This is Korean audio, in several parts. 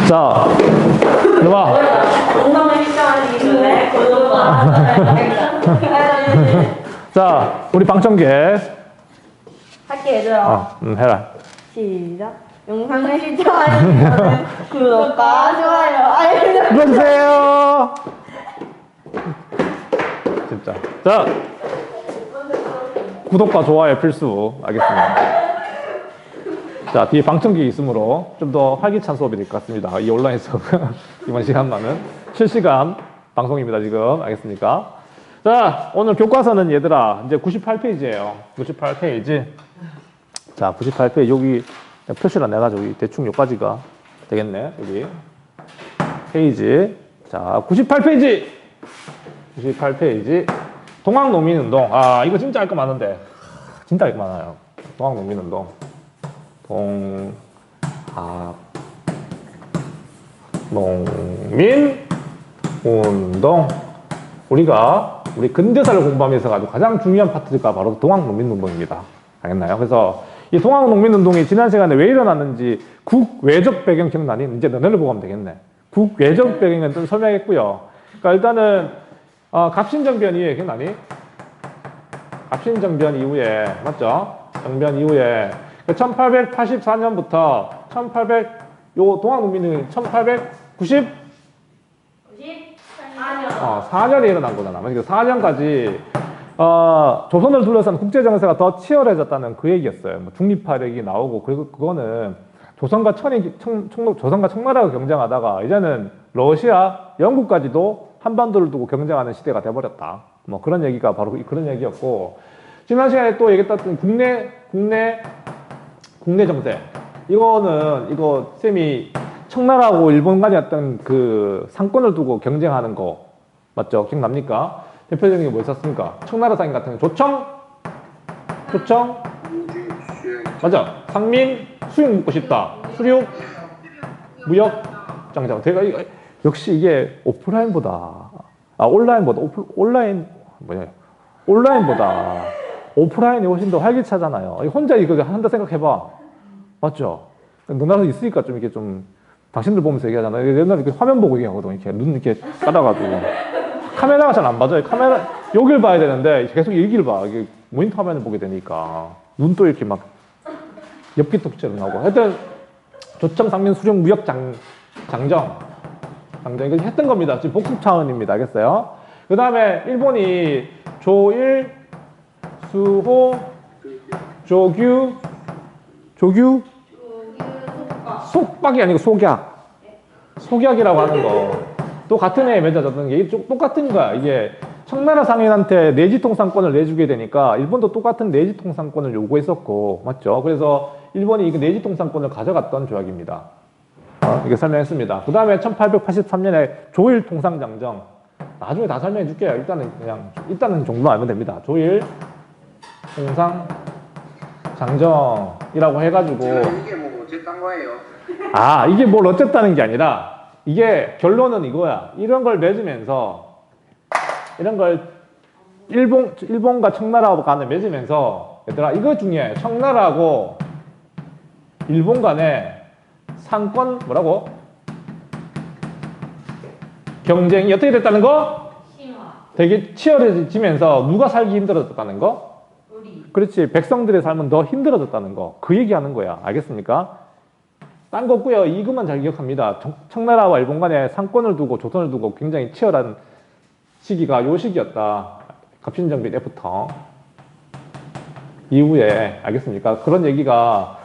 자, 이리 와. 공감을 시작하기 전에 자, 우리 방청객. 할게 얘들아. 해라. 시작. 영상을 시청하기 전에 구독과 좋아요 알림 눌러주세요. 진짜. 자, 구독과 좋아요 필수. 알겠습니다. 자, 뒤에 방청객이 있으므로 좀 더 활기찬 수업이 될 것 같습니다. 이 온라인 수업. 이번 시간만은 실시간 방송입니다, 지금. 알겠습니까? 자, 오늘 교과서는 얘들아, 이제 98페이지예요. 98페이지. 자, 98페이지. 여기 표시를 안 해가지고 대충 여기까지가 되겠네. 여기. 페이지. 자, 98페이지. 98페이지. 동학농민운동. 아, 이거 진짜 할 거 많은데. 진짜 할 거 많아요. 동학농민운동. 동학농민운동. 우리 근대사를 공부하면서 가지고 가장 중요한 파트가 바로 동학농민운동입니다. 알겠나요? 그래서 이 동학농민운동이 지난 시간에 왜 일어났는지 국외적 배경 기억나니? 이제 너네를 보고 하면 되겠네. 국외적 배경은 좀 설명했고요. 그러니까 일단은 갑신정변 이후에 기억나니? 갑신정변 이후에 맞죠? 정변 이후에 1884년부터 동학농민운동이 4년에 일어난 거잖아. 그러니까 4년까지 조선을 둘러싼 국제정세가 더 치열해졌다는 그 얘기였어요. 뭐 중립화력이 나오고 그리고 그거는 조선과 청나라가 경쟁하다가 이제는 러시아, 영국까지도 한반도를 두고 경쟁하는 시대가 돼버렸다. 뭐 그런 얘기가 바로 그런 얘기였고, 지난 시간에 또 얘기했던 국내 정세. 이거 쌤이 청나라하고 일본 간의 어떤 그 상권을 두고 경쟁하는 거 맞죠? 기억납니까? 대표적인 게 뭐 있었습니까? 청나라 상인 같은 거 조청 맞아. 상민 수육 먹고 싶다. 수륙 무역 장장. 역시 이게 온라인보다 오프라인이 훨씬 더 활기차잖아요. 혼자 이거 한다 생각해봐. 맞죠? 누나도 있으니까 좀 이렇게 좀 당신들 보면서 얘기하잖아요. 옛날에 이렇게 화면 보고 얘기하거든. 이렇게 눈 이렇게 깔아가지고. 카메라가 잘 안 봐져요. 여길 봐야 되는데 계속 여기를 봐. 이게 모니터 화면을 보게 되니까. 눈도 이렇게 막 엽기톡처럼 나오고. 하여튼 조청, 상민, 수령, 무역, 장정 이거 했던 겁니다. 지금 복습 차원입니다. 알겠어요? 그 다음에 일본이 조일, 수호, 조규, 속박이 아니고 속약이라고 하는 거. 또 같은 해에 맺어졌던 게 똑같은 거야. 이게 청나라 상인한테 내지 통상권을 내주게 되니까 일본도 똑같은 내지 통상권을 요구했었고, 맞죠? 그래서 일본이 이 내지 통상권을 가져갔던 조약입니다. 이게 설명했습니다. 그 다음에 1883년에 조일 통상장정. 나중에 다 설명해 줄게요. 일단은 정도만 알면 됩니다. 조일 통상장정이라고 해가지고. 이게 뭐 어쨌단 거예요? 이게 뭘 어쨌다는 게 아니라, 이게 결론은 이거야. 이런 걸 맺으면서, 일본과 청나라하고 간에 맺으면서, 얘들아, 이거 중요해. 청나라하고 일본 간에 상권, 경쟁이 어떻게 됐다는 거? 되게 치열해지면서 누가 살기 힘들어졌다는 거? 그렇지. 백성들의 삶은 더 힘들어졌다는 거. 그 얘기하는 거야. 알겠습니까? 딴 거 없고요. 이것만 잘 기억합니다. 청나라와 일본 간에 상권을 두고 조선을 두고 굉장히 치열한 시기가 요 시기였다. 갑신정변 때부터 이후에. 알겠습니까? 그런 얘기가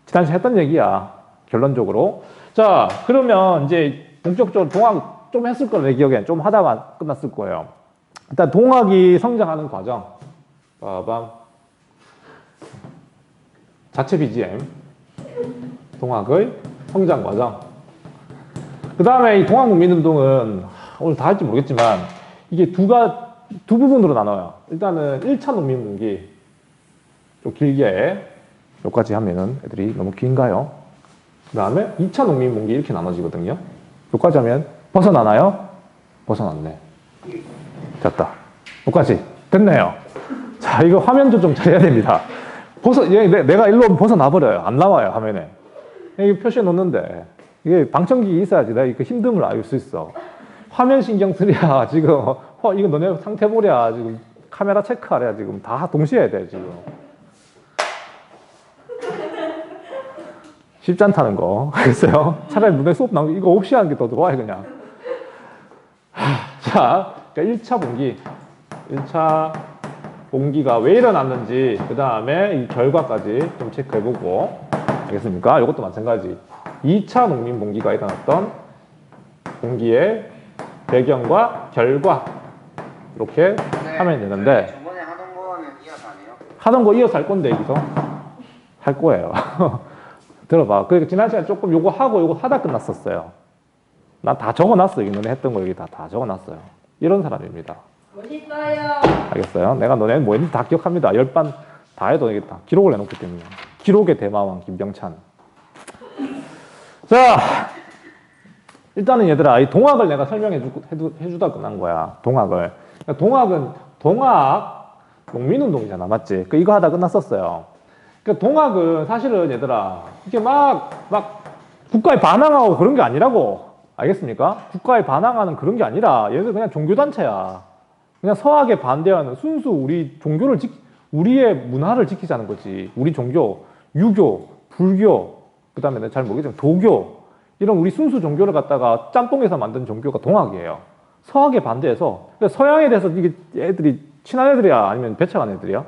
지난 시간에 했던 얘기야. 결론적으로. 자, 그러면 이제 본격적으로 동학 좀 했을 거예요. 내 기억엔. 좀 하다가 끝났을 거예요. 일단 동학이 성장하는 과정. 자체 BGM. 동학의 성장 과정. 그 다음에 이 동학농민운동은 오늘 다 할지 모르겠지만 이게 두 부분으로 나눠요. 일단은 1차 농민분기. 좀 길게 여기까지 하면은 애들이 너무 긴가요? 그 다음에 2차 농민분기 이렇게 나눠지거든요. 여기까지 하면 벗어나나요? 벗어났네. 됐다. 여기까지 됐네요. 자, 이거 화면 조정 잘 해야 됩니다. 내가 일로 벗어나버려요. 안 나와요, 화면에. 여기 표시해 놓는데 이게 방청객이 있어야지 내가 그 힘듦을 알 수 있어. 화면 신경 쓰랴, 지금, 이거 너네 상태 보랴, 지금 카메라 체크하랴, 지금 다 동시에 해야 돼, 지금. 쉽지 않다는 거. 알겠어요? 차라리 눈에 수업 나오고 이거 없이 하는 게 더 좋아요, 그냥. 자, 그러니까 1차 봉기. 1차 봉기가 왜 일어났는지, 그 다음에 이 결과까지 좀 체크해보고, 알겠습니까? 이것도 마찬가지. 2차 농민 봉기가 일어났던 봉기의 배경과 결과, 이렇게 하면 되는데, 저번에 하던 거는 이어서 안 해요? 하던 거 이어서 할 건데, 여기서. 할 거예요. 들어봐. 그러니까 지난 시간에 조금 요거 하고 요거 하다 끝났었어요. 난 다 적어놨어요. 너네 했던 거 여기 다 적어놨어요. 이런 사람입니다. 멋있어요. 알겠어요? 내가 너네 뭐 했는지 다 기억합니다. 10반 다 해도 이게 다 기록을 해놓기 때문에. 기록의 대마왕 김병찬. 자, 일단은 얘들아, 이 동학을 내가 설명해주다 끝난 거야. 동학을. 그러니까 동학, 농민운동이잖아. 맞지? 이거 하다 끝났었어요. 그러니까 동학은 사실은 얘들아, 이게 막 국가에 반항하고 그런 게 아니라고. 알겠습니까? 국가에 반항하는 그런 게 아니라 얘들 그냥 종교단체야. 그냥 서학에 반대하는 순수 우리의 문화를 지키자는 거지. 우리 종교, 유교, 불교, 그 다음에 내가 잘 모르겠지만 도교, 이런 우리 순수 종교를 갖다가 짬뽕해서 만든 종교가 동학이에요. 서학에 반대해서. 그러니까 서양에 대해서 이게 애들이 친한 애들이야? 아니면 배척한 애들이야?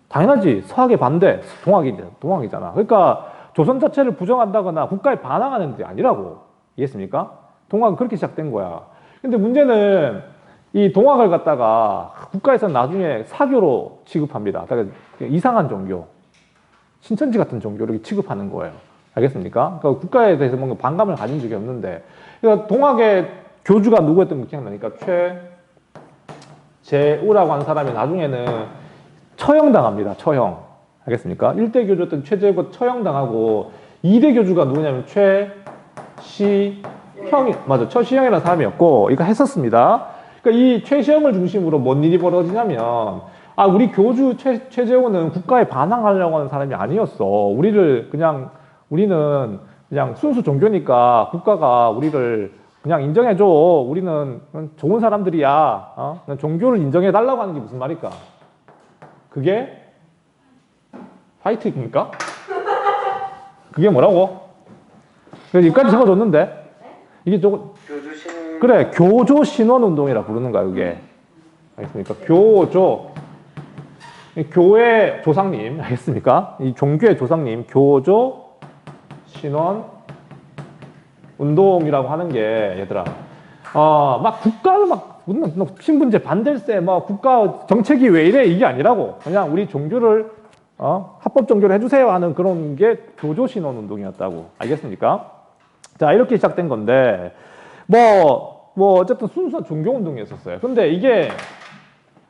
당연하지. 서학에 반대, 동학이잖아. 그러니까 조선 자체를 부정한다거나 국가에 반항하는 애들이 아니라고. 이해했습니까? 동학은 그렇게 시작된 거야. 근데 문제는 이 동학을 갖다가 국가에서는 나중에 사교로 취급합니다. 그러니까 이상한 종교, 신천지 같은 종교를 취급하는 거예요. 알겠습니까? 그러니까 국가에 대해서 뭔가 반감을 가진 적이 없는데, 그러니까 동학의 교주가 누구였던 거 기억나니까 최재우라고 하는 사람이 나중에는 처형당합니다. 처형. 알겠습니까? 1대 교주였던 최재우가 처형당하고 2대 교주가 누구냐면 최시형이라는 사람이었고, 이거 했었습니다. 그러니까 이 최시형을 중심으로 뭔 일이 벌어지냐면, 우리 교주 최재우는 국가에 반항하려고 하는 사람이 아니었어. 우리는 그냥 순수 종교니까 국가가 우리를 그냥 인정해줘. 우리는 좋은 사람들이야. 종교를 인정해달라고 하는 게 무슨 말일까? 그게 화이트입니까? 그게 뭐라고? 그래서 여기까지 적어줬는데 이게 조금 그래, 교조 신원 운동이라 부르는 거야, 그게. 알겠습니까? 교조, 교회 조상님, 알겠습니까? 이 종교의 조상님, 교조 신원 운동이라고 하는 게, 얘들아, 막 국가를 신분제 반댈세, 국가 정책이 왜 이래, 이게 아니라고. 그냥 우리 종교를 합법 종교를 해주세요 하는 그런 게 교조 신원 운동이었다고. 알겠습니까? 자, 이렇게 시작된 건데, 어쨌든 순수한 종교운동이었었어요. 근데 이게,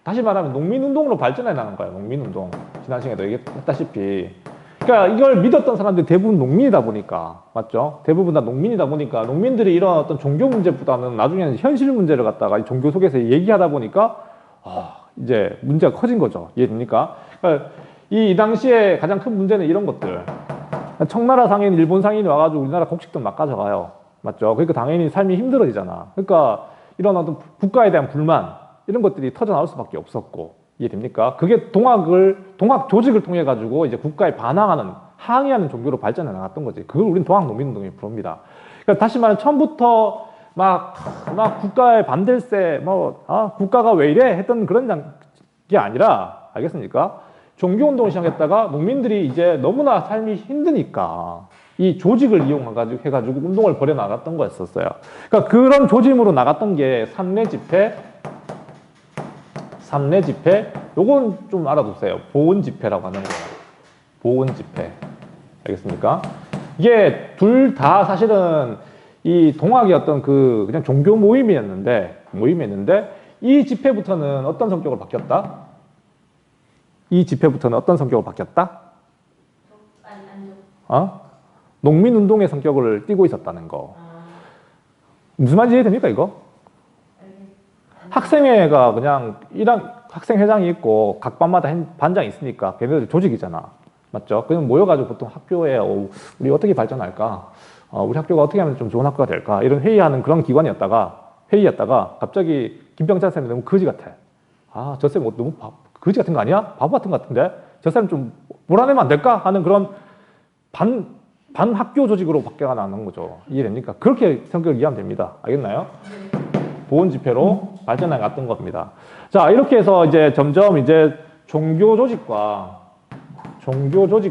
다시 말하면 농민운동으로 발전해 나간 거예요. 농민운동. 지난 시간에도 얘기했다시피. 그러니까 이걸 믿었던 사람들이 대부분 농민이다 보니까, 맞죠? 대부분 다 농민이다 보니까, 농민들이 이런 어떤 종교 문제보다는 나중에는 현실 문제를 갖다가 이 종교 속에서 얘기하다 보니까, 이제 문제가 커진 거죠. 이해됩니까? 그러니까 이 당시에 가장 큰 문제는 이런 것들. 청나라 상인, 일본 상인이 와가지고 우리나라 곡식도 막 가져가요. 맞죠? 그러니까 당연히 삶이 힘들어지잖아. 그러니까 이런 어떤 국가에 대한 불만, 이런 것들이 터져나올 수밖에 없었고. 이해됩니까? 그게 동학 조직을 통해가지고 이제 국가에 반항하는, 항의하는 종교로 발전해 나갔던 거지. 그걸 우린 동학농민운동이 부릅니다. 그러니까 다시 말하면 처음부터 막 국가에 반댈세, 국가가 왜 이래? 했던 그런 게 아니라, 알겠습니까? 종교운동을 시작했다가 농민들이 이제 너무나 삶이 힘드니까 이 조직을 이용해가지고 운동을 벌여 나갔던 거였었어요. 그러니까 그런 조짐으로 나갔던 게 삼례 집회, 요건 좀 알아두세요. 보온 집회라고 하는 거예요. 보온 집회. 알겠습니까? 이게 둘 다 사실은 이 동학의 어떤 그냥 종교 모임이었는데, 이 집회부터는 어떤 성격으로 바뀌었다? 농민운동의 성격을 띠고 있었다는 거. 무슨 말인지 이해됩니까, 이거? 학생회가 그냥 학생회장이 있고 각 반마다 반장이 있으니까 걔네들 조직이잖아. 맞죠? 그냥 모여가지고 보통 학교에 우리 어떻게 발전할까? 우리 학교가 어떻게 하면 좀 좋은 학교가 될까? 이런 회의하는 그런 회의였다가 갑자기 김병찬 쌤이 너무 거지 같아. 저 쌤 너무 거지 같은 거 아니야? 바보 같은 거 같은데? 저 쌤 좀 몰아내면 안 될까? 하는 그런 반학교 조직으로 바뀌어 나가는 거죠. 이해됩니까? 그렇게 성격을 이해하면 됩니다. 알겠나요? 보온 집회로 발전해 갔던 겁니다. 자, 이렇게 해서 이제 점점 이제 종교 조직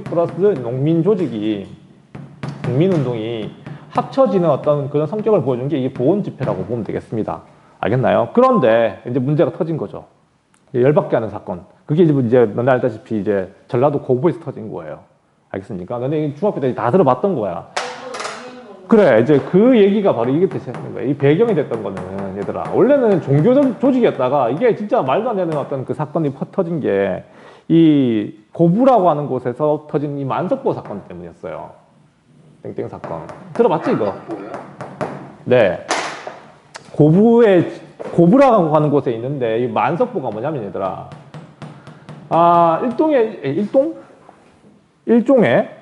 플러스 농민 조직이, 국민운동이 합쳐지는 어떤 그런 성격을 보여준 게 이게 보온 집회라고 보면 되겠습니다. 알겠나요? 그런데 이제 문제가 터진 거죠. 열받게 하는 사건. 그게 이제 너네 알다시피 이제 전라도 고부에서 터진 거예요. 알겠습니까? 너네 중학교 때 다 들어봤던 거야. 그래, 이제 그 얘기가 바로 이게 됐는 거야. 이 배경이 됐던 거는, 얘들아. 원래는 종교 조직이었다가 이게 진짜 말도 안 되는 어떤 그 사건이 터진 게 이 고부라고 하는 곳에서 터진 이 만석보 사건 때문이었어요. 땡땡 사건. 들어봤지, 이거? 네. 고부라고 하는 곳에 있는데 이 만석보가 뭐냐면, 얘들아. 일종의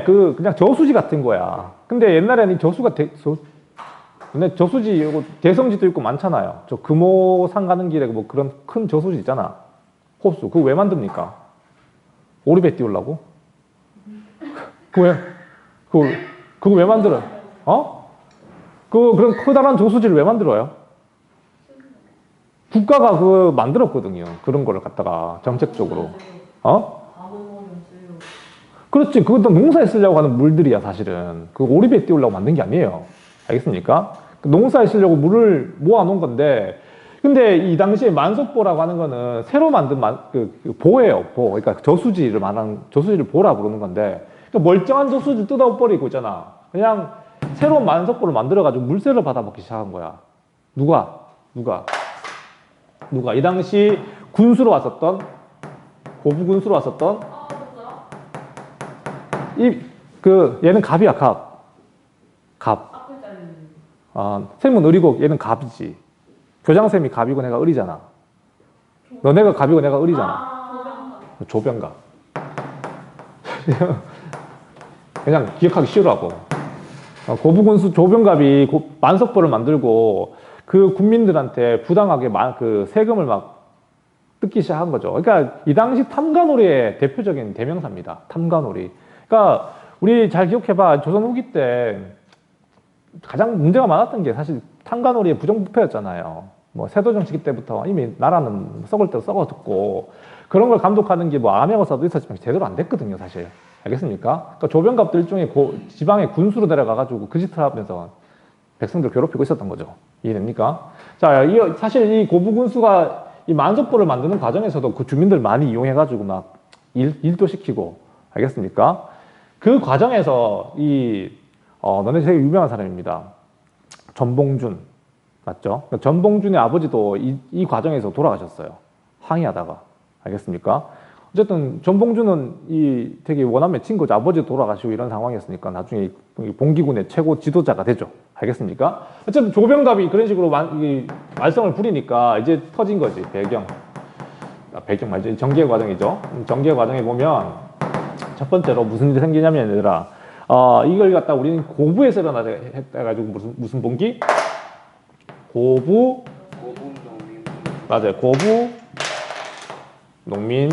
그냥 저수지 같은 거야. 근데 옛날에는 저수지, 요거 대성지도 있고 많잖아요. 저 금오산 가는 길에 뭐 그런 큰 저수지 있잖아. 호수. 그거 왜 만듭니까? 오리배 띄우려고? 그거 왜 만들어요? 그런 커다란 저수지를 왜 만들어요? 국가가 만들었거든요. 그런 거를 갖다가 정책적으로. 그렇지. 그것도 농사에 쓰려고 하는 물들이야, 사실은. 그 오리배 띄우려고 만든 게 아니에요. 알겠습니까? 농사에 쓰려고 물을 모아놓은 건데, 근데 이 당시에 만석보라고 하는 거는 새로 만든 보예요, 보. 그러니까 저수지를 보라 부르는 건데, 그러니까 멀쩡한 저수지를 뜯어버리고 있잖아. 그냥 새로운 만석보를 만들어가지고 물세를 받아먹기 시작한 거야. 누가? 이 당시 군수로 왔었던, 고부 군수로 왔었던, 얘는 갑이야, 갑. 쌤은 을이고 얘는 갑이지. 교장쌤이 갑이고 내가 을이잖아. 너네가 갑이고 내가 을이잖아. 조병갑. 그냥 기억하기 쉬우라고. 고부군수 조병갑이 만석보를 만들고 그 국민들한테 부당하게 세금을 막 뜯기 시작한 거죠. 그러니까 이 당시 탐관오리의 대표적인 대명사입니다. 탐관오리. 그러니까 우리 잘 기억해봐. 조선 후기 때 가장 문제가 많았던 게 사실 탐관오리의 부정부패였잖아요. 뭐 세도정치기 때부터 이미 나라는 썩을 대로 썩어듣고 그런 걸 감독하는 게 뭐 암행어사도 있었지만 제대로 안 됐거든요, 사실. 알겠습니까? 그러니까 조병갑도 일종의 지방의 군수로 데려가가지고 그 짓을 하면서 백성들 괴롭히고 있었던 거죠. 이해됩니까? 자, 사실 이 고부군수가 이 만석보를 만드는 과정에서도 그 주민들 많이 이용해가지고 막 일도 시키고, 알겠습니까? 그 과정에서 너네 되게 유명한 사람입니다. 전봉준. 맞죠? 전봉준의 아버지도 이 과정에서 돌아가셨어요. 항의하다가. 알겠습니까? 어쨌든 전봉준은 되게 원한 맺힌 거죠. 아버지 돌아가시고 이런 상황이었으니까 나중에 봉기군의 최고 지도자가 되죠. 알겠습니까? 어쨌든 조병갑이 그런 식으로 말썽을 부리니까 이제 터진 거지. 배경 말이죠. 전개 과정이죠. 전개 과정에 보면 첫 번째로 무슨 일이 생기냐면, 얘들아, 이걸 갖다 우리는 고부에서 일어나자 해가지고 무슨 봉기? 맞아요. 고부 농민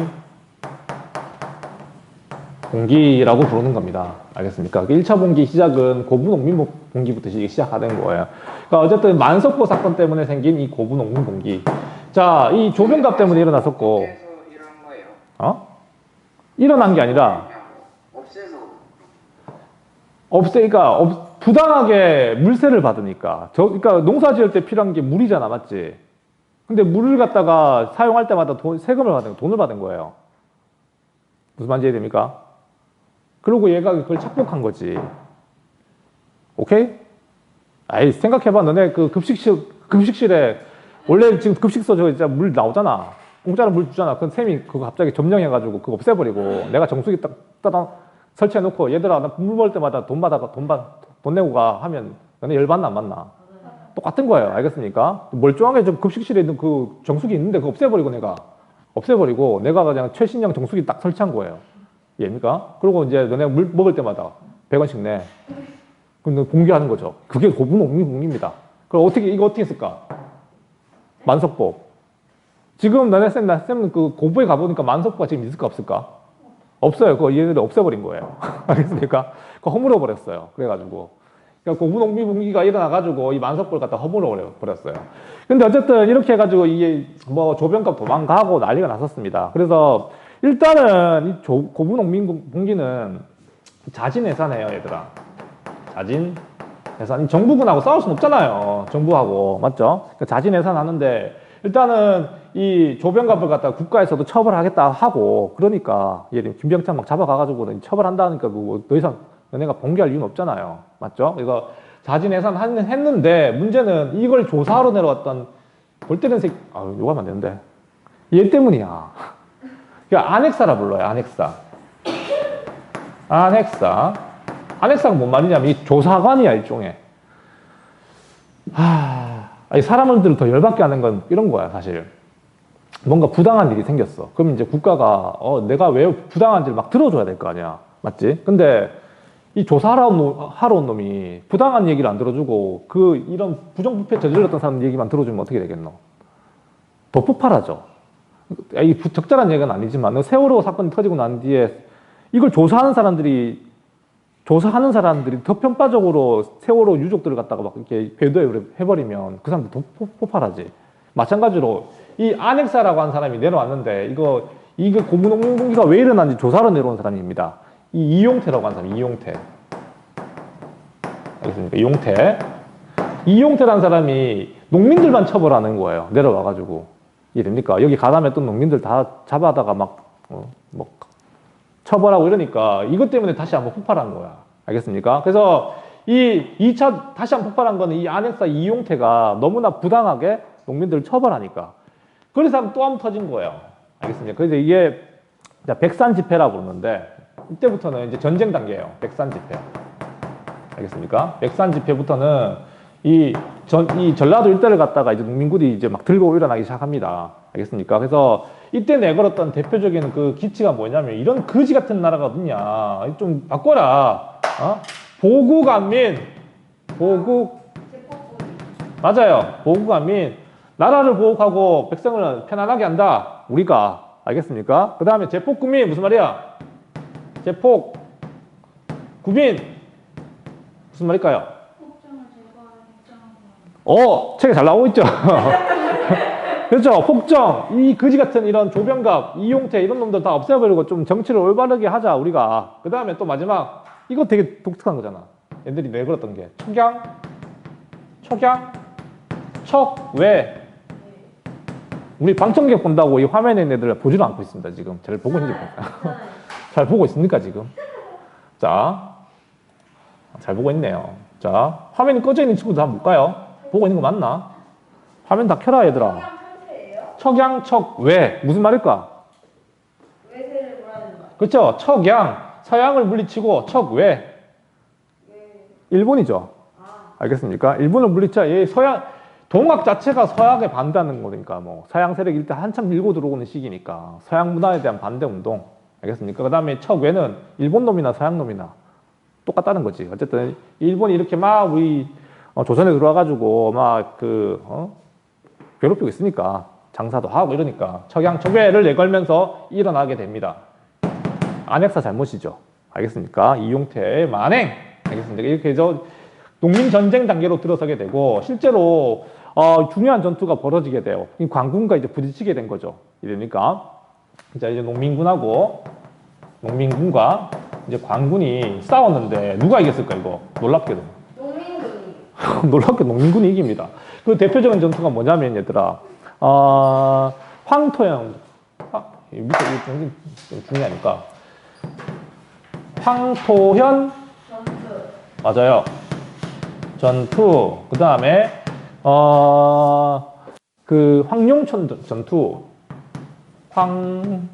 봉기라고 부르는 겁니다. 알겠습니까? 1차 봉기 시작은 고부 농민 봉기부터 시작하는 거예요. 그러니까 어쨌든 만석보 사건 때문에 생긴 이 고부 농민 봉기. 자, 이 조병갑 때문에 일어났었고. 일어난 게 아니라 없애니까 부당하게 물세를 받으니까. 그러니까 농사 지을 때 필요한 게 물이잖아, 맞지? 근데 물을 갖다가 사용할 때마다 세금을 돈을 받은 거예요. 무슨 말인지 이해됩니까? 그리고 얘가 그걸 착복한 거지. 오케이? 생각해봐. 너네 그 급식실에 원래 지금 급식소 진짜 물 나오잖아. 공짜로 물 주잖아. 그럼 쌤이 그거 갑자기 점령해가지고 그거 없애버리고 내가 정수기 따다 설치해놓고, 얘들아, 나 물 먹을 때마다 돈 내고 가 하면 너네 열받나 안 받나? 똑같은 거예요. 알겠습니까? 멀쩡하게 좀 급식실에 있는 그 정수기 있는데 그거 없애버리고 내가 그냥 최신형 정수기 딱 설치한 거예요. 이해입니까? 그리고 이제 너네 물 먹을 때마다 100원씩 내. 근데 공개하는 거죠. 그게 고분옥민공리입니다. 그럼 이거 어떻게 쓸까? 만석법. 지금 쌤 그 고부에 가보니까 만석법가 지금 있을까 없을까? 없어요. 그거 얘네들 없애버린 거예요. 알겠습니까? 그거 허물어 버렸어요. 그래가지고. 그러니까 고분옥민공리가 일어나가지고 이 만석법을 갖다 허물어 버렸어요. 근데 어쨌든 이렇게 해가지고 이게 뭐 조변값 도망가고 난리가 났었습니다. 그래서 일단은 이 고분옥민공리는 자진해산해요, 얘들아. 자진해산. 정부군하고 싸울 순 없잖아요. 정부하고. 맞죠? 그러니까 자진해산하는데 일단은 이 조변갑을 갖다가 국가에서도 처벌하겠다 하고 그러니까 예를 들면 김병찬 막 잡아가가지고 처벌한다니까 뭐 더 이상 너네가 봉기할 이유는 없잖아요. 맞죠? 그래서 자진해산 했는데 문제는 이걸 조사하러 내려왔던 볼 때는 욕하면 안 되는데 얘 때문이야. 그러니까 안핵사라 불러요. 안핵사가 뭔 말이냐면 이 조사관이야, 일종의. 이 사람들을 더 열받게 하는 건 이런 거야, 사실. 뭔가 부당한 일이 생겼어. 그럼 이제 국가가, 내가 왜 부당한지를 막 들어줘야 될 거 아니야. 맞지? 근데 이 조사하러 온 놈이 부당한 얘기를 안 들어주고 이런 부정부패 저질렀던 사람 얘기만 들어주면 어떻게 되겠노? 더 폭발하죠. 이 적절한 얘기는 아니지만 세월호 사건이 터지고 난 뒤에 이걸 조사하는 사람들이 더 편파적으로 세월호 유족들을 갖다가 막 이렇게 배도해버리면 그 사람들 더 폭발하지. 마찬가지로 이 안핵사라고 한 사람이 내려왔는데 이거 고분옥민공리가 왜 일어났는지 조사하러 내려온 사람입니다. 이 이용태라고 한 사람, 이용태. 알겠습니까? 이용태라는 사람이 농민들만 처벌하는 거예요. 내려와가지고. 이해됩니까? 여기 가담했 던 농민들 다 잡아다가 처벌하고 이러니까 이것 때문에 다시 한번 폭발한 거야. 알겠습니까? 그래서 이 2차 다시 한번 폭발한 거는 이 안핵사 이용태가 너무나 부당하게 농민들을 처벌하니까. 그래서 또 한 번 터진 거예요. 알겠습니까? 그래서 이게 백산 집회라고 부르는데 이때부터는 이제 전쟁 단계예요. 백산 집회. 알겠습니까? 백산 집회부터는 이 전라도 일대를 갖다가 이제 농민군이 이제 막 들고 일어나기 시작합니다. 알겠습니까? 그래서 이때 내걸었던 대표적인 그 기치가 뭐냐면 이런 거지 같은 나라가 어딨냐. 좀 바꿔라. 보국안민. 맞아요. 보국안민. 나라를 보호하고 백성을 편안하게 한다. 우리가. 알겠습니까? 그 다음에 제폭구민. 무슨 말이야? 제폭구민. 무슨 말일까요? 책에 잘 나오고 있죠? 그렇죠. 폭정, 이 거지 같은 이런 조병갑, 이용태 이런 놈들 다 없애버리고 좀 정치를 올바르게 하자, 우리가. 그 다음에 또 마지막, 이거 되게 독특한 거잖아. 얘들이 내걸었던 게. 척외. 우리 방청객 본다고 이 화면에 있는 애들 보지도 않고 있습니다, 지금. 잘 보고 있는지 모르겠어요. 잘 보고 있습니까, 지금? 자, 잘 보고 있네요. 자, 화면이 꺼져 있는 친구들 한번 볼까요? 보고 있는 거 맞나? 화면 다 켜라, 얘들아. 척외. 무슨 말일까? 외세를 뭐라는 말? 그렇죠. 서양을 물리치고 척외. 일본이죠. 알겠습니까? 일본을 물리쳐. 동학 자체가 서양에 반대하는 거니까 뭐 서양 세력이 일단 한참 밀고 들어오는 시기니까 서양 문화에 대한 반대 운동. 알겠습니까? 그 다음에 척외는 일본 놈이나 서양 놈이나 똑같다는 거지. 어쨌든 일본이 이렇게 막 우리 조선에 들어와가지고 괴롭히고 있으니까 장사도 하고 이러니까 척외를 내걸면서 일어나게 됩니다. 안핵사 잘못이죠. 알겠습니까? 이용태의 만행. 알겠습니까? 이렇게 해서 농민전쟁 단계로 들어서게 되고 실제로 중요한 전투가 벌어지게 돼요. 관군과 이제 부딪히게 된 거죠. 이러니까 이제 농민군과 이제 관군이 싸웠는데 누가 이겼을까 이거? 놀랍게도. 놀랍게 농민군이 이깁니다. 그 대표적인 전투가 뭐냐면 얘들아, 황토현, 밑에 좀 중요하니까 황토현 맞아요. 전투. 그 다음에 그 황룡촌 전투. 황룡촌?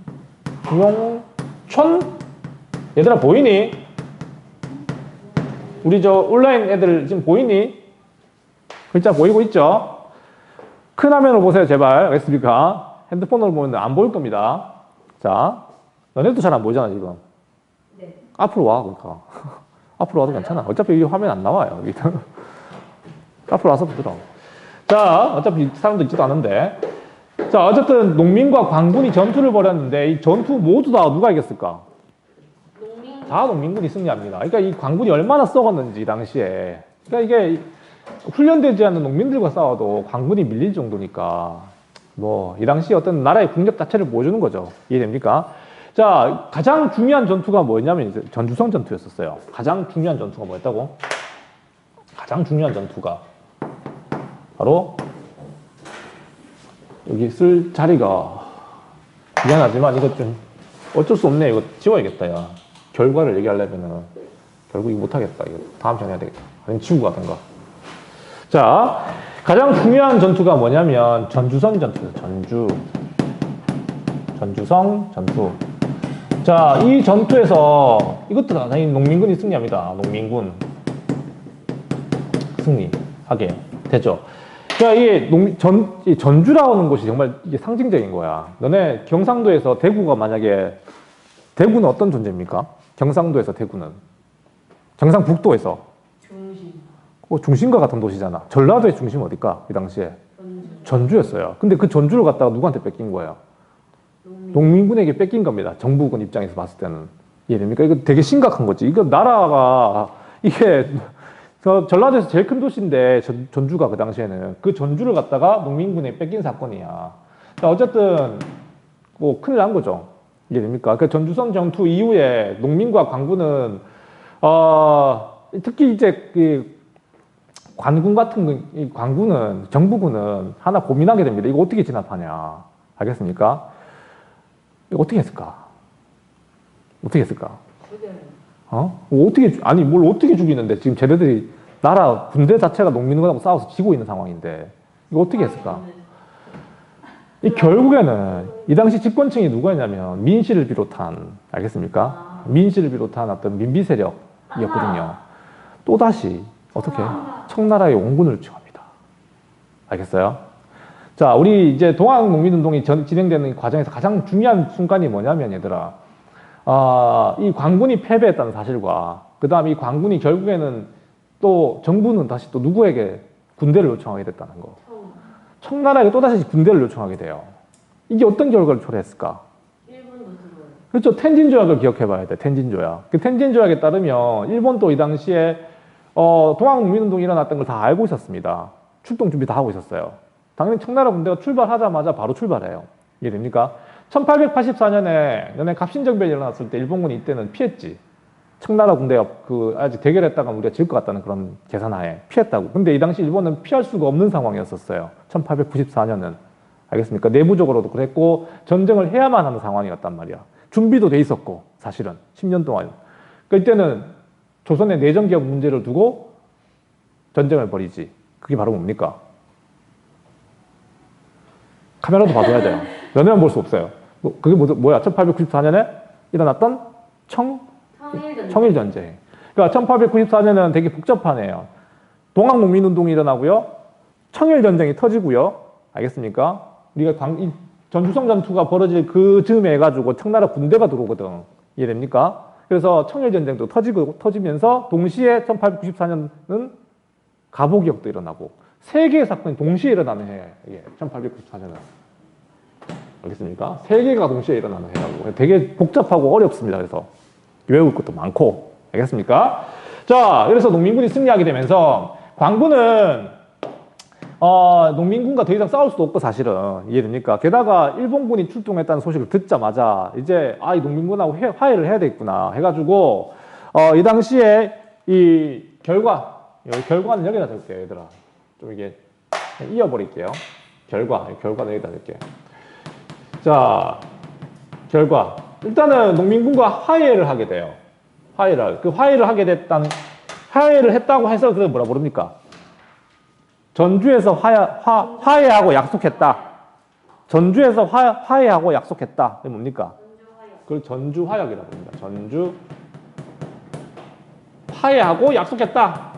얘들아 보이니? 우리 온라인 애들 지금 보이니? 글자 보이고 있죠? 큰 화면으로 보세요, 제발. 알겠습니까? 핸드폰으로 보면 안 보일 겁니다. 자, 너네도 잘 안 보이잖아, 지금. 네. 앞으로 와, 그러니까. 앞으로 와도 괜찮아. 어차피 이 화면 안 나와요. 여기. 앞으로 와서 보더라고. 자, 어차피 사람도 있지도 않은데. 자, 어쨌든 농민과 광군이 전투를 벌였는데 이 전투 모두 다 누가 이겼을까? 다 농민군이 승리합니다. 그러니까 이 광군이 얼마나 썩었는지 당시에. 그러니까 이게 훈련되지 않는 농민들과 싸워도 광군이 밀릴 정도니까 뭐 이 당시 어떤 나라의 국력 자체를 보여주는 거죠. 이해됩니까? 자, 가장 중요한 전투가 뭐였냐면 이제 전주성 전투였었어요. 가장 중요한 전투가 뭐였다고? 가장 중요한 전투가 바로 여기 쓸 자리가 미안하지만 이거 좀 어쩔 수 없네. 이거 지워야겠다. 야, 결과를 얘기하려면은 결국 이거 못하겠다. 이거 다음 시간에 해야 되겠다. 아니면 지우고 가든가. 자, 가장 중요한 전투가 뭐냐면 전주성 전투예요. 전주성 전투. 자, 이 전투에서 이것도 당연히 농민군이 승리합니다. 농민군 승리하게 되죠. 자, 이 전주라는 곳이 정말 이게 상징적인 거야. 너네 경상도에서 대구가 만약에 대구는 어떤 존재입니까? 경상도에서 대구는 경상북도에서 중심과 같은 도시잖아. 전라도의 중심 어딜까? 이 당시에 전주였어요. 근데 그 전주를 갖다가 누구한테 뺏긴 거예요? 농민군에게 뺏긴 겁니다. 정부군 입장에서 봤을 때는. 이해됩니까? 이거 되게 심각한 거지. 이거 나라가 이게 전라도에서 제일 큰 도시인데 전주가 그 당시에는 그 전주를 갖다가 농민군에 뺏긴 사건이야. 자, 어쨌든 뭐 큰일 난 거죠. 이해됩니까? 그 전주성 전투 이후에 농민과 광군은 특히 이제 그 관군 같은 이 광군은 정부군은 하나 고민하게 됩니다. 이거 어떻게 진압하냐. 알겠습니까? 이거 어떻게 했을까? 어떻게 했을까? 아니, 뭘 어떻게 죽이는데 지금 쟤네들이 나라 군대 자체가 농민군하고 싸워서 지고 있는 상황인데 이거 어떻게 했을까? 이 결국에는 이 당시 집권층이 누구였냐면 민씨를 비롯한, 알겠습니까? 민씨를 비롯한 어떤 민비 세력이었거든요. 또다시 어떻게 청나라의 원군을 요청합니다. 알겠어요? 자, 우리 이제 동학농민운동이 진행되는 과정에서 가장 중요한 순간이 뭐냐면 얘들아, 이 광군이 패배했다는 사실과 그 다음에 이 광군이 결국에는 또 정부는 다시 또 누구에게 군대를 요청하게 됐다는 거. 청나라에게 또다시 군대를 요청하게 돼요. 이게 어떤 결과를 초래했을까? 그렇죠. 텐진 조약을 기억해 봐야 돼. 텐진 조약. 그 텐진 조약에 따르면 일본도 이 당시에 동학농민운동이 일어났던 걸 다 알고 있었습니다. 출동 준비 다 하고 있었어요. 당연히 청나라 군대가 출발하자마자 바로 출발해요. 이해됩니까? 1884년에 너네 갑신정변이 일어났을 때 일본군이 이때는 피했지. 청나라 군대가 아직 대결했다가 우리가 질 것 같다는 그런 계산하에 피했다고. 근데 이 당시 일본은 피할 수가 없는 상황이었었어요. 1894년은. 알겠습니까? 내부적으로도 그랬고 전쟁을 해야만 하는 상황이었단 말이야. 준비도 돼 있었고 사실은 10년 동안. 그러니까 이때는 조선의 내정개혁 문제를 두고 전쟁을 벌이지. 그게 바로 뭡니까? 카메라도 봐줘야 돼요. 연애만 볼 수 없어요. 그게 뭐야? 1894년에 일어났던 청일전쟁. 그러니까 1894년은 되게 복잡하네요. 동학농민운동이 일어나고요. 청일전쟁이 터지고요. 알겠습니까? 우리가 이 전주성 전투가 벌어질 그 즈음에 해가지고 청나라 군대가 들어오거든. 이해됩니까? 그래서 청일전쟁도 터지면서 동시에 1894년은 가보기역도 일어나고 세 개의 사건이 동시에 일어나는 해. 이게 1894년은. 알겠습니까? 세 개가 동시에 일어나는 해라고. 되게 복잡하고 어렵습니다. 그래서 외울 것도 많고. 알겠습니까? 자, 그래서 농민군이 승리하게 되면서 광군은 농민군과 더 이상 싸울 수도 없고 사실은. 이해됩니까? 게다가 일본군이 출동했다는 소식을 듣자마자 이제 이 농민군하고 화해를 해야 되겠구나 해가지고 이 당시에 이 결과는 여기다 적을게요. 얘들아. 좀 이게 이어버릴게요. 결과는 여기다 적을게요. 자, 결과. 일단은 농민군과 화해를 하게 돼요. 화해를 했다고 해서 그걸 뭐라 부릅니까? 전주에서 화해하고 약속했다. 전주에서 화해하고 약속했다. 그게 뭡니까? 그걸 전주화약이라고 합니다. 전주 화해하고 약속했다.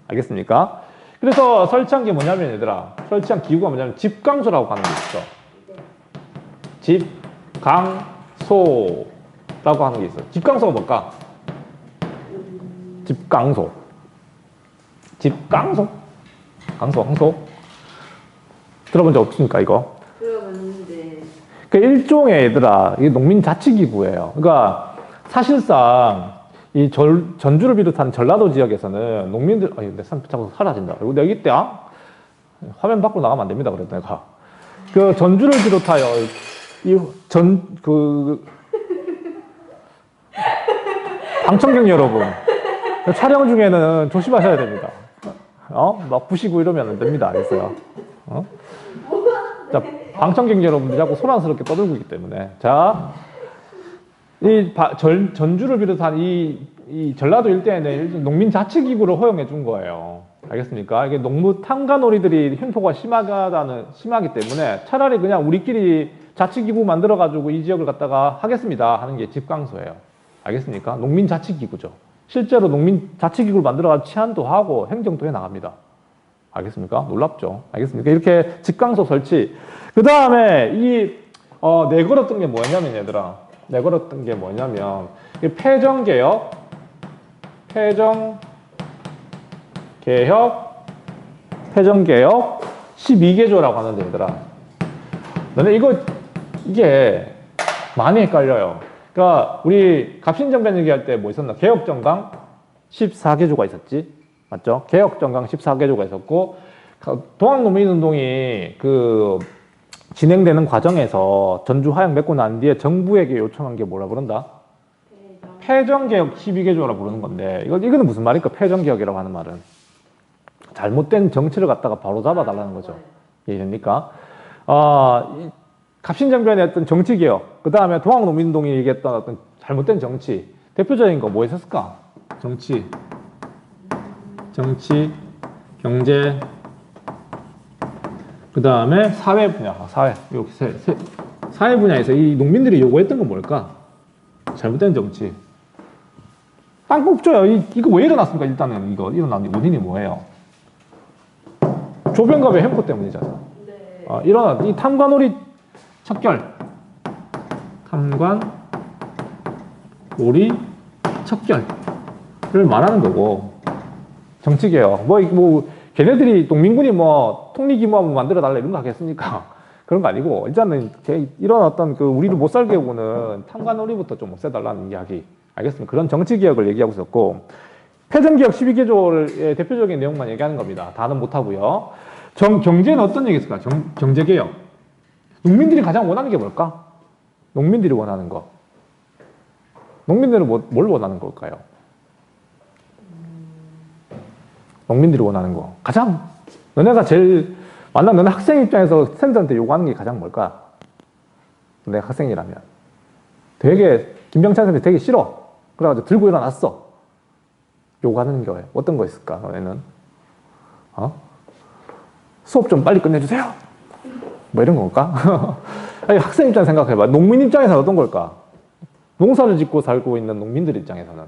알겠습니까? 그래서 설치한 게 뭐냐면 얘들아, 설치한 기구가 뭐냐면 집강소라고 하는 게 있어. 집강소라고 하는 게 있어. 집강소가 뭘까? 집강소. 집강소? 강소? 들어본 적 없습니까, 이거? 들어봤는데 그 일종의 얘들아, 이게 농민자치기구예요. 그러니까 사실상 이 전주를 비롯한 전라도 지역에서는 농민들, 내 산 자꾸 사라진다. 이거 내가 이때, 화면 밖으로 나가면 안 됩니다. 그래도 내가. 그 전주를 비롯하여 방청객 여러분, 촬영 중에는 조심하셔야 됩니다. 막 부시고 이러면 안 됩니다. 알겠어요? 자, 방청객 여러분들이 자꾸 소란스럽게 떠들고 있기 때문에. 자, 전주를 비롯한 이 전라도 일대에는 농민자치기구를 허용해 준 거예요. 알겠습니까? 이게 농무 탐관오리들이 횡포가 심하기 때문에 차라리 그냥 우리끼리 자치기구 만들어가지고 이 지역을 갖다가 하겠습니다 하는 게 집강소예요. 알겠습니까? 농민자치기구죠. 실제로 농민자치기구를 만들어가지고 치안도 하고 행정도 해 나갑니다. 알겠습니까? 놀랍죠? 알겠습니까? 이렇게 집강소 설치. 그 다음에 내걸었던 게 뭐냐면 얘들아. 내걸었던 게 뭐냐면 폐정개혁 12개조라고 하는데 얘들아. 너네 이게 많이 헷갈려요. 그러니까 우리 갑신정변 얘기할 때 뭐 있었나? 개혁정강 14개조가 있었지. 맞죠? 개혁정강 14개조가 있었고 동학농민운동이 진행되는 과정에서 전주 화양 맺고 난 뒤에 정부에게 요청한 게 뭐라 부른다? 폐정개혁 12개조라 부르는 건데 이거는 무슨 말일까? 폐정개혁이라고 하는 말은 잘못된 정치를 갖다가 바로 잡아달라는 거죠. 이해됩니까? 갑신정변의 어떤 정치개혁, 그 다음에 동학농민운동이 얘기했던 어떤 잘못된 정치, 대표적인 거 뭐 있었을까? 정치, 경제, 그 다음에 사회 분야, 사회 분야에서 이 농민들이 요구했던 건 뭘까? 잘못된 정치. 빵 뽑줘요. 이거 왜 일어났습니까? 일단은 이거 일어난 원인이 뭐예요? 조병갑의 횡포 때문이잖아. 네. 일어난 이 탐관오리 척결. 탐관오리 척결을 말하는 거고. 정치개혁. 걔네들이 농민군이 통리기무하면 만들어달라 이런 거 하겠습니까? 그런 거 아니고, 일단은 일어났던 우리를 못 살게 하고는 탐관오리부터 좀 없애달라는 이야기. 알겠습니까? 그런 정치개혁을 얘기하고 있었고, 폐정개혁 12개조의 대표적인 내용만 얘기하는 겁니다. 다는 못하고요. 경제는 어떤 얘기 있을까? 경제개혁. 농민들이 가장 원하는 게 뭘까? 농민들이 원하는 거. 농민들은 뭘 원하는 걸까요? 농민들이 원하는 거. 너네가 너네 학생 입장에서 선생님한테 요구하는 게 가장 뭘까? 내가 학생이라면. 김병찬 선생님이 되게 싫어. 그래가지고 들고 일어났어. 요구하는 게 어떤 거 있을까, 너네는? 수업 좀 빨리 끝내주세요. 뭐 이런 건가? 아니, 학생 입장 생각해봐. 농민 입장에서는 어떤 걸까? 농사를 짓고 살고 있는 농민들 입장에서는.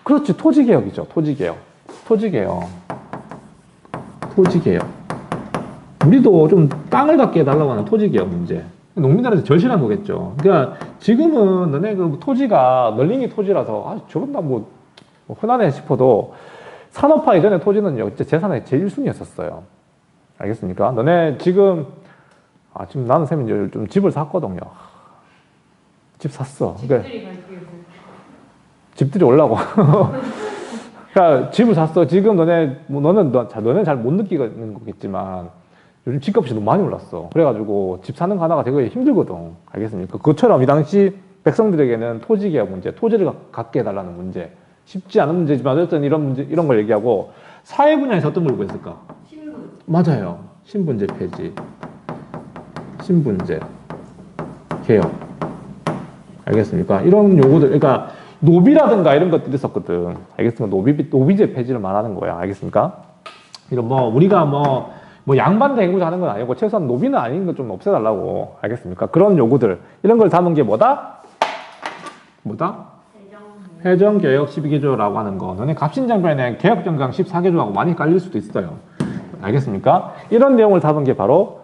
그렇지, 토지개혁이죠, 토지개혁. 우리도 좀 땅을 갖게 해달라고 하는 토지개혁 문제. 농민들한테 절실한 거겠죠. 그러니까 지금은 너네 토지가 널링이 토지라서 저건 흔하네 싶어도 산업화 이전의 토지는요, 재산의 제일 1순위였었어요. 알겠습니까? 너네 지금 나는 쌤이 좀 집을 샀거든요. 집 샀어. 집들이 올라고. 그러니까 집을 샀어. 지금 너는 잘 못 느끼는 거겠지만 요즘 집값이 너무 많이 올랐어. 그래가지고 집 사는 거 하나가 되게 힘들거든. 알겠습니까? 그것처럼 이 당시 백성들에게는 토지개혁 문제, 토지를 갖게 해달라는 문제, 쉽지 않은 문제지만 어쨌든 이런 걸 얘기하고, 사회 분야에서 어떤 걸 구했을까? 신분. 맞아요. 신분제 폐지, 신분제 개혁. 알겠습니까? 이런 요구들, 그러니까 노비라든가 이런 것들이 있었거든. 알겠습니까? 노비제 폐지를 말하는 거야. 알겠습니까? 이런 우리가 양반 대구자 하는 건 아니고, 최소한 노비는 아닌 거 좀 없애달라고. 알겠습니까? 그런 요구들. 이런 걸 담은 게 뭐다? 폐정개혁 12개조라고 하는 거. 너네 갑신정변에 개혁정강 14개조하고 많이 깔릴 수도 있어요. 알겠습니까? 이런 내용을 담은 게 바로,